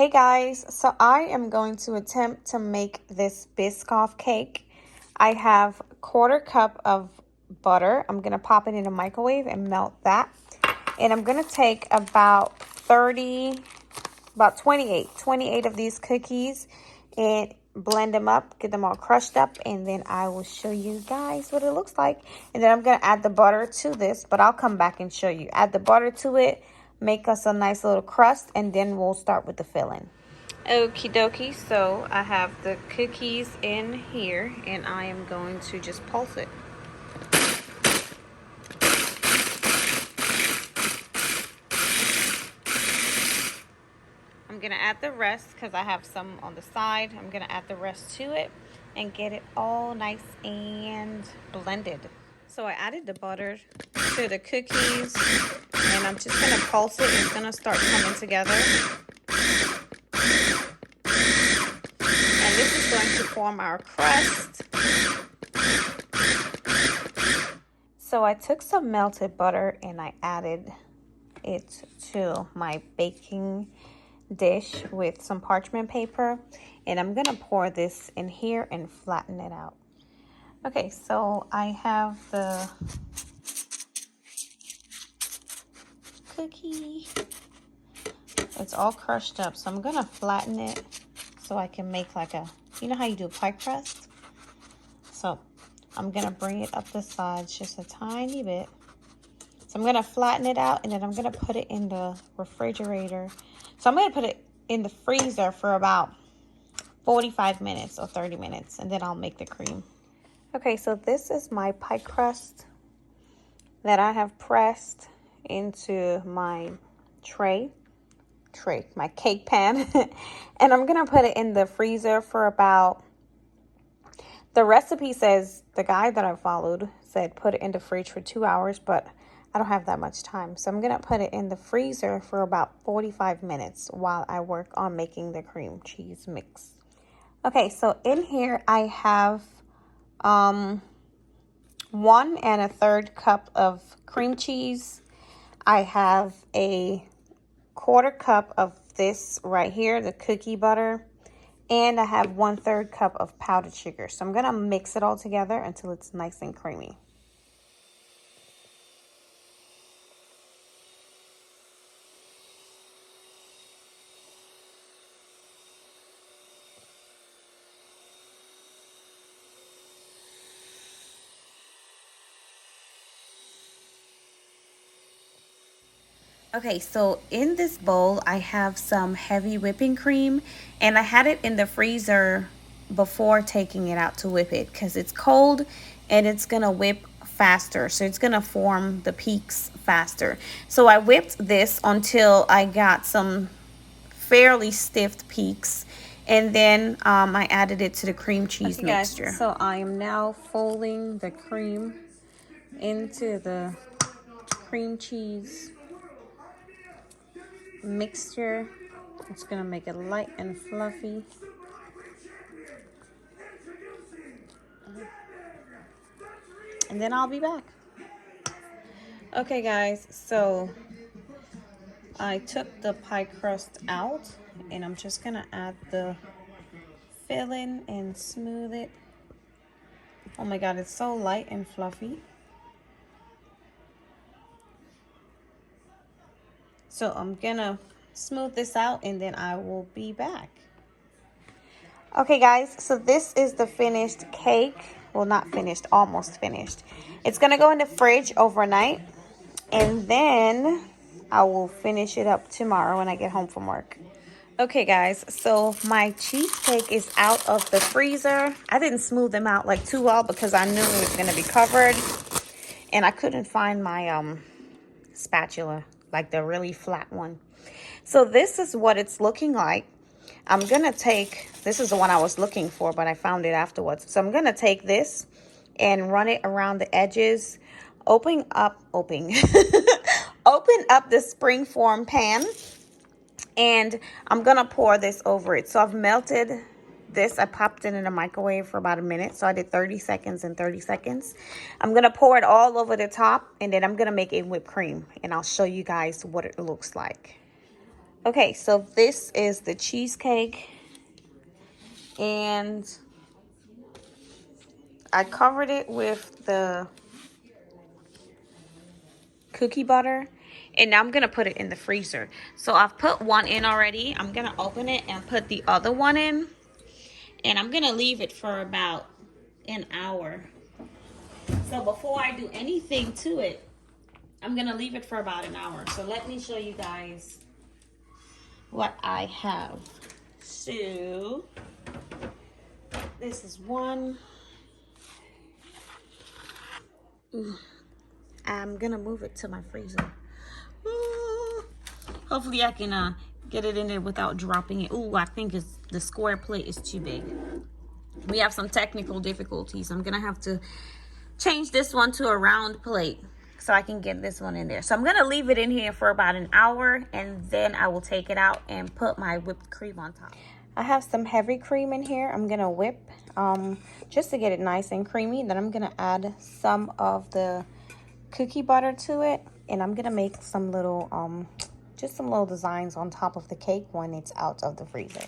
Hey guys, so I am going to attempt to make this Biscoff cake. I have a quarter cup of butter. I'm going to pop it in the microwave and melt that. And I'm going to take about 28 of these cookies and blend them up, get them all crushed up, and then I will show you guys what it looks like. And then I'm going to add the butter to this, but I'll come back and show you. Add the butter to it, make us a nice little crust, and then we'll start with the filling. Okie dokie, so I have the cookies in here, and I am going to just pulse it. I'm going to add the rest because I have some on the side. I'm going to add the rest to it and get it all nice and blended. So I added the butter to the cookies, and I'm just going to pulse it. It's going to start coming together. And this is going to form our crust. So I took some melted butter and I added it to my baking dish with some parchment paper, and I'm gonna pour this in here and flatten it out. Okay, so I have the cookie. It's all crushed up, so I'm gonna flatten it so I can make like a, you know how you do pie crust? So I'm gonna bring it up the sides just a tiny bit. So I'm gonna flatten it out, and then I'm gonna put it in the refrigerator. So I'm gonna put it in the freezer for about 45 minutes or 30 minutes, and then I'll make the cream. Okay, so this is my pie crust that I have pressed into my my cake pan. And I'm gonna put it in the freezer for about, the recipe says, the guide that I followed said put it in the fridge for 2 hours, but I don't have that much time. So I'm going to put it in the freezer for about 45 minutes while I work on making the cream cheese mix. Okay, so in here I have 1 1/3 cup of cream cheese. I have a 1/4 cup of this right here, the cookie butter. And I have 1/3 cup of powdered sugar. So I'm going to mix it all together until it's nice and creamy. Okay, so in this bowl, I have some heavy whipping cream, and I had it in the freezer before taking it out to whip it because it's cold and it's gonna whip faster. So it's gonna form the peaks faster. So I whipped this until I got some fairly stiff peaks, and then I added it to the cream cheese mixture. Guys, so I am now folding the cream into the cream cheese mixture. It's gonna make it light and fluffy. And then I'll be back. Okay guys, so I took the pie crust out, and I'm just gonna add the filling and smooth it. Oh my god, it's so light and fluffy. So I'm gonna smooth this out, and then I will be back. Okay guys, so this is the finished cake. Well, not finished, almost finished. It's gonna go in the fridge overnight, and then I will finish it up tomorrow when I get home from work. Okay guys, so my cheesecake is out of the freezer. I didn't smooth them out like too well because I knew it was gonna be covered, and I couldn't find my spatula, like the really flat one. So this is what it's looking like. I'm gonna take, this is the one I was looking for, but I found it afterwards. So I'm gonna take this and run it around the edges, open up the springform pan, and I'm gonna pour this over it. So I've melted this. I popped it in the microwave for about a minute. So I did 30 seconds and 30 seconds. I'm gonna pour it all over the top, and then I'm gonna make a whipped cream, and I'll show you guys what it looks like. Okay, so this is the cheesecake, and I covered it with the cookie butter, and now I'm gonna put it in the freezer. So I've put one in already. I'm gonna open it and put the other one in, and I'm gonna leave it for about an hour. So before I do anything to it, I'm gonna leave it for about an hour. So let me show you guys what I have. So this is one. I'm gonna move it to my freezer. Hopefully I can get it in there without dropping it. Ooh, I think the square plate is too big. We have some technical difficulties. I'm gonna have to change this one to a round plate so I can get this one in there. So I'm gonna leave it in here for about an hour, and then I will take it out and put my whipped cream on top. I have some heavy cream in here. I'm gonna whip just to get it nice and creamy. Then I'm gonna add some of the cookie butter to it, and I'm gonna make some little just some little designs on top of the cake when it's out of the freezer.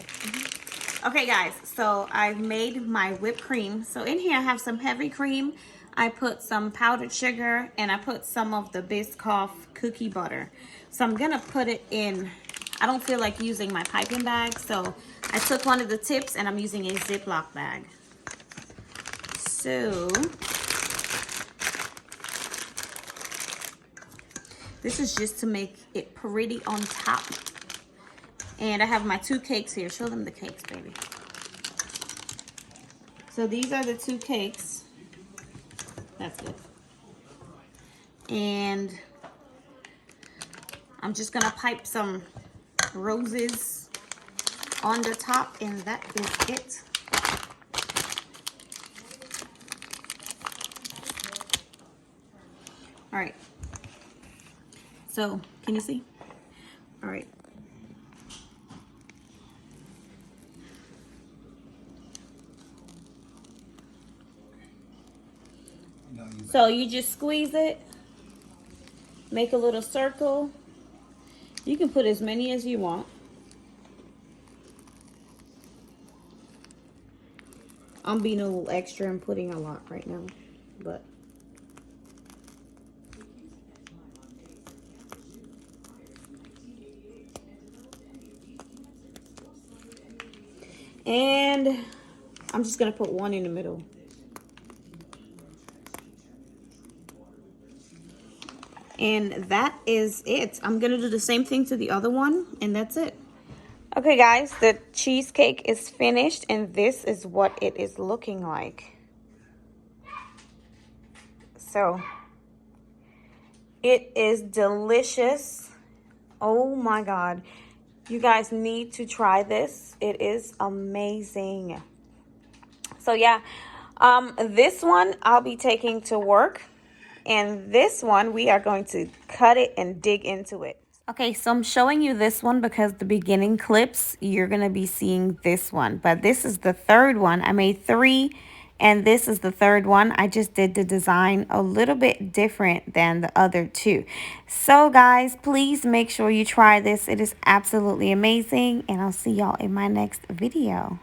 Okay guys, so I've made my whipped cream. So in here I have some heavy cream, I put some powdered sugar, and I put some of the Biscoff cookie butter. So I'm gonna put it in. I don't feel like using my piping bag, so I took one of the tips and I'm using a Ziploc bag. So this is just to make it pretty on top. And I have my two cakes here. Show them the cakes, baby. So these are the two cakes. That's good. And I'm just gonna pipe some roses on the top, and that is it. All right. So, can you see? All right. So you just squeeze it, make a little circle. You can put as many as you want. I'm being a little extra and putting a lot right now, but. And I'm just gonna put one in the middle. And that is it. I'm gonna do the same thing to the other one, and that's it. Okay guys, the cheesecake is finished, and this is what it is looking like. So it is delicious. Oh my God. You guys need to try this. It is amazing. So yeah, this one I'll be taking to work. And this one, we are going to cut it and dig into it. Okay, so I'm showing you this one because the beginning clips, you're going to be seeing this one. But this is the third one. I made 3, and this is the third one. I just did the design a little bit different than the other 2. So guys, please make sure you try this. It is absolutely amazing, and I'll see y'all in my next video.